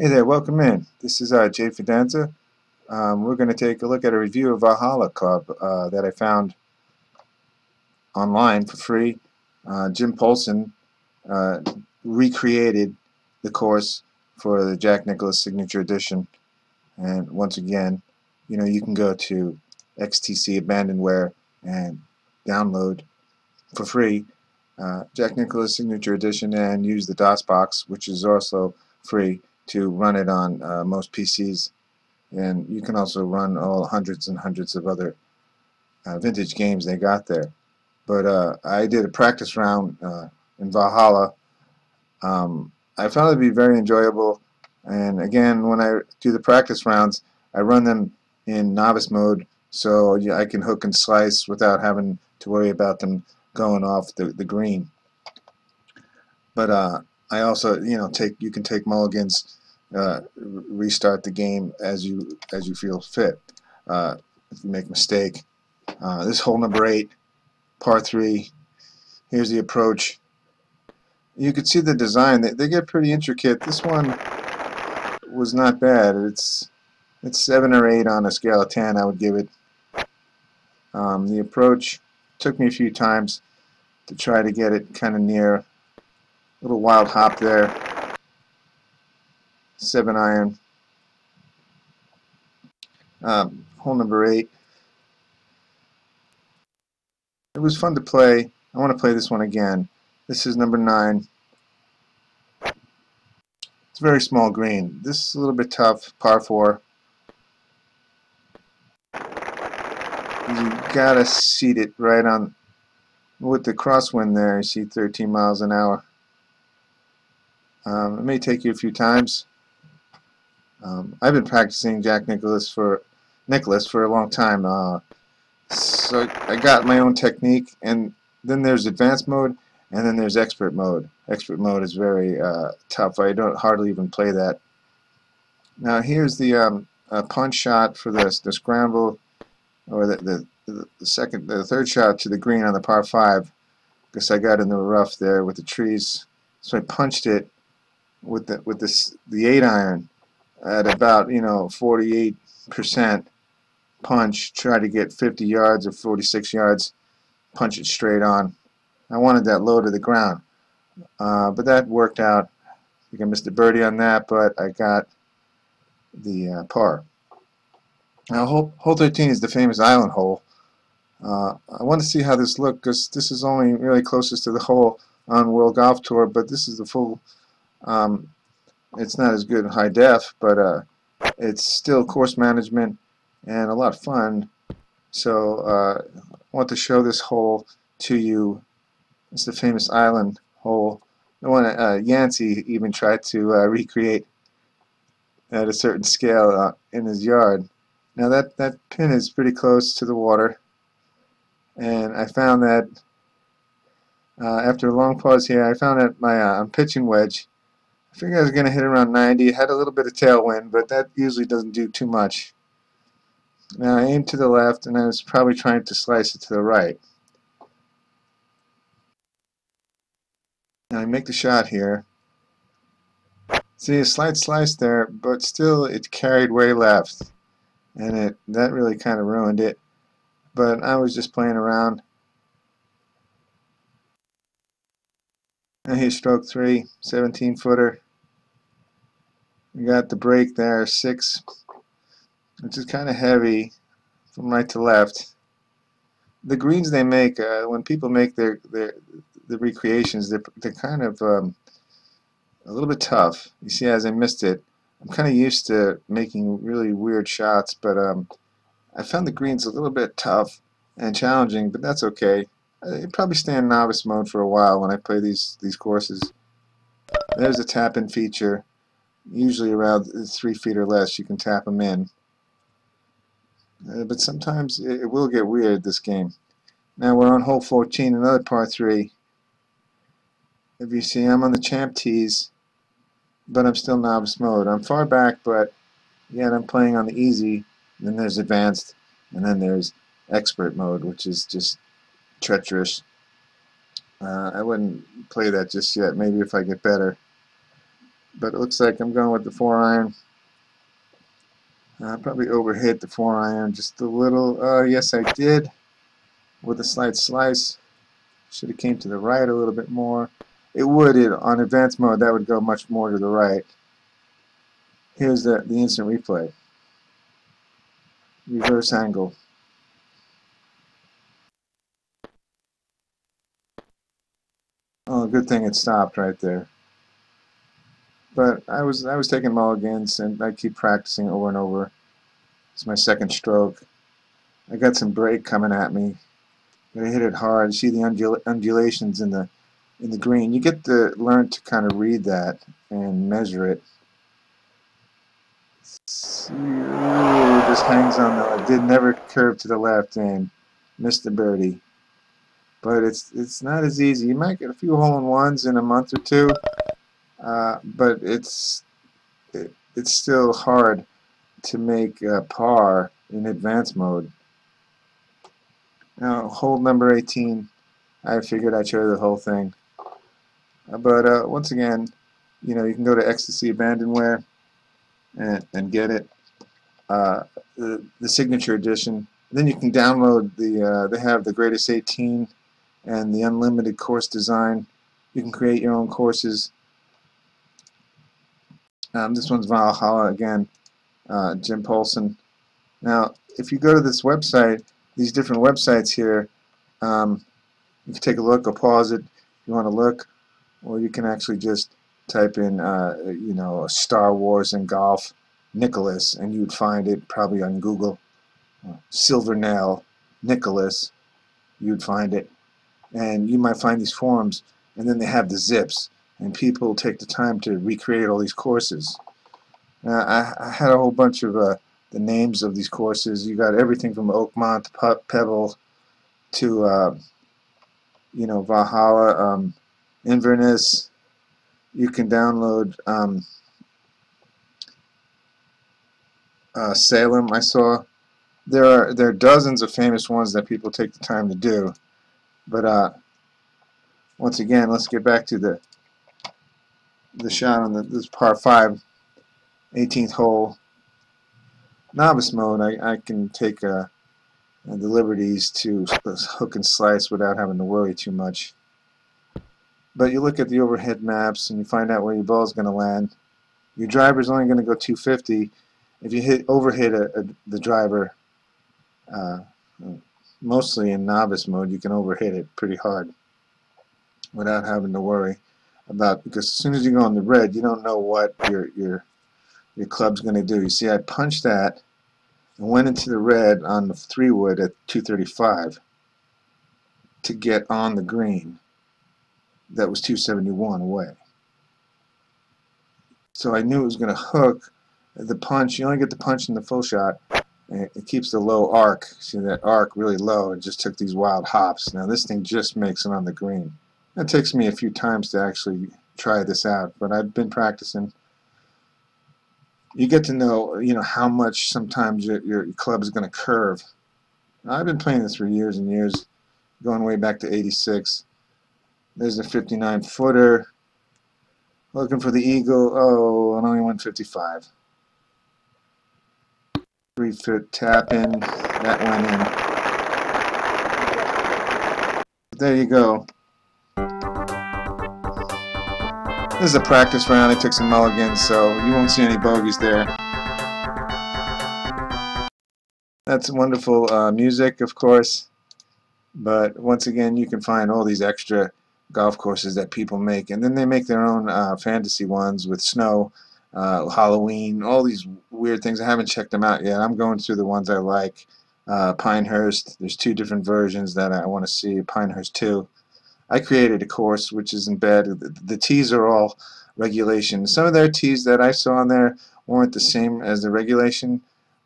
Hey there, welcome in. This is JFidanza. We're going to take a look at a review of Valhalla Club that I found online for free. Jim Polson uh, recreated the course for the Jack Nicklaus Signature Edition. And once again, you can go to XTC Abandonware and download for free Jack Nicklaus Signature Edition and use the DOS box, which is also free, to run it on most PCs. And you can also run all hundreds and hundreds of other vintage games they got there. But I did a practice round in Valhalla. I found it to be very enjoyable. And again, when I do the practice rounds, I run them in novice mode, so I can hook and slice without having to worry about them going off the green. But I also, you can take mulligans, restart the game as you feel fit. If you make a mistake, this hole number 8, par 3. Here's the approach. You can see the design. They get pretty intricate. This one was not bad. It's 7 or 8 on a scale of 10. I would give it. The approach took me a few times to try to get it kind of near. Little wild hop there. 7-iron. Hole number 8. It was fun to play. I want to play this one again. This is number 9. It's a very small green. This is a little bit tough. Par 4. You gotta seat it right on with the crosswind there. You see 13 miles an hour. It may take you a few times. I've been practicing Jack Nicklaus for a long time. So I got my own technique, and then there's advanced mode, and then there's expert mode. Expert mode is very tough. I don't hardly even play that. Now here's the punch shot for the scramble, or the third shot to the green on the par 5, because I got in the rough there with the trees. So I punched it with the 8-iron at about 48% punch. Try to get 50 yards or 46 yards. Punch it straight on. I wanted that low to the ground, but that worked out. I think I missed a birdie on that, but I got the par. Now hole 13 is the famous island hole. I want to see how this looks, because this is only really closest to the hole on World Golf Tour, but this is the full. It's not as good in high def, but it's still course management and a lot of fun. So I want to show this hole to you. It's the famous island hole. The one Yancey even tried to recreate at a certain scale in his yard. Now that pin is pretty close to the water, and I found that after a long pause here, I found that my pitching wedge, I figured I was going to hit around 90. It had a little bit of tailwind, but that usually doesn't do too much. Now I aimed to the left, and I was probably trying to slice it to the right. Now I make the shot here. See a slight slice there, but still it carried way left, and that really kind of ruined it. But I was just playing around. Now here's stroke 3, 17-footer. We got the break there, 6, which is kind of heavy from right to left. The greens they make, when people make the recreations, they're kind of a little bit tough. You see, as I missed it, I'm kind of used to making really weird shots, but I found the greens a little bit tough and challenging, but that's okay. I'd probably stay in novice mode for a while when I play these courses. There's a tap-in feature. Usually around 3 feet or less, you can tap them in. But sometimes it will get weird, this game. Now we're on hole 14, another par 3. If you see, I'm on the champ tees, but I'm still novice mode. I'm far back, but yet I'm playing on the easy. Then there's advanced, and then there's expert mode, which is just treacherous. I wouldn't play that just yet. Maybe if I get better. but it looks like I'm going with the 4-iron. I probably overhit the 4-iron just a little. Yes, I did, with a slight slice. Should have came to the right a little bit more. It would, on advanced mode, that would go much more to the right. Here's the instant replay. Reverse angle. Oh, good thing it stopped right there. But I was taking mulligans, and I keep practicing over and over. It's my second stroke. I got some break coming at me. I hit it hard. You see the undulations in the green. You get to learn to kind of read that and measure it. Ooh, just hangs on though. It did never curve to the left and missed the birdie. But it's not as easy. You might get a few hole-in-ones in a month or two, but it's still hard to make par in advanced mode. Now, hole number 18, I figured I'd show you the whole thing. But once again, you know, you can go to Ecstasy Abandonware and get it, the signature edition. Then you can download they have the Greatest 18 and the Unlimited Course Design. You can create your own courses. This one's Valhalla again, Jim Paulson. Now, if you go to this website, these different websites here, you can take a look or pause it if you want to look, or you can actually just type in, you know, Star Wars and golf, Nicklaus, and you would find it probably on Google. Silver Nail, Nicklaus, you'd find it. And you might find these forums, and then they have the zips, and people take the time to recreate all these courses. I had a whole bunch of the names of these courses. You got everything from Oakmont to Pebble to you know, Valhalla, Inverness. You can download Salem. I saw there are dozens of famous ones that people take the time to do. But once again, let's get back to the shot on this par 5, 18th hole. Novice mode, I can take the liberties to hook and slice without having to worry too much. But you look at the overhead maps and you find out where your ball is going to land. Your driver's only going to go 250. If you overhit the driver, mostly in novice mode, you can overhit it pretty hard without having to worry about, because as soon as you go on the red, you don't know what your club's going to do. You see, I punched that and went into the red on the 3-wood at 235 to get on the green. That was 271 away. So I knew it was going to hook the punch. You only get the punch in the full shot. And it keeps the low arc. See that arc really low, and just took these wild hops. Now this thing just makes it on the green. It takes me a few times to actually try this out, but I've been practicing. You get to know, you know, how much sometimes your club is going to curve. Now, I've been playing this for years and years, going way back to '86. There's the 59-footer. Looking for the eagle. Oh, and only 155. 3-foot tap in. That went in. There you go. This is a practice round. I took some mulligans, so you won't see any bogeys there. That's wonderful music, of course. But once again, you can find all these extra golf courses that people make, and then they make their own fantasy ones with snow, Halloween, all these weird things. I haven't checked them out yet. I'm going through the ones I like. Pinehurst, there's 2 different versions that I want to see. Pinehurst 2. I created a course which isn't bad. The tees are all regulation. Some of their tees that I saw on there weren't the same as the regulation,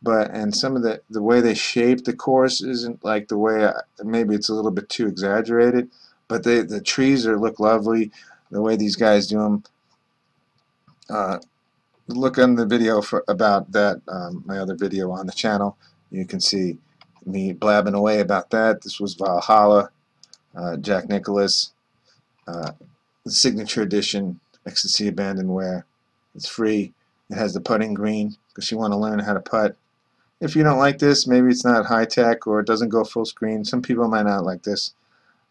and some of the way they shape the course isn't like the way maybe it's a little bit too exaggerated. But the trees look lovely the way these guys do them. Look on the video about that, my other video on the channel. You can see me blabbing away about that. This was Valhalla, Jack Nicklaus, the signature edition, Ecstasy Abandonware. It's free. It has the putting green because you want to learn how to putt. If you don't like this, maybe it's not high tech or it doesn't go full screen. Some people might not like this,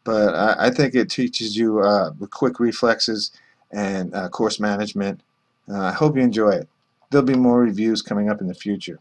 but I think it teaches you quick reflexes and course management. I hope you enjoy it. There'll be more reviews coming up in the future.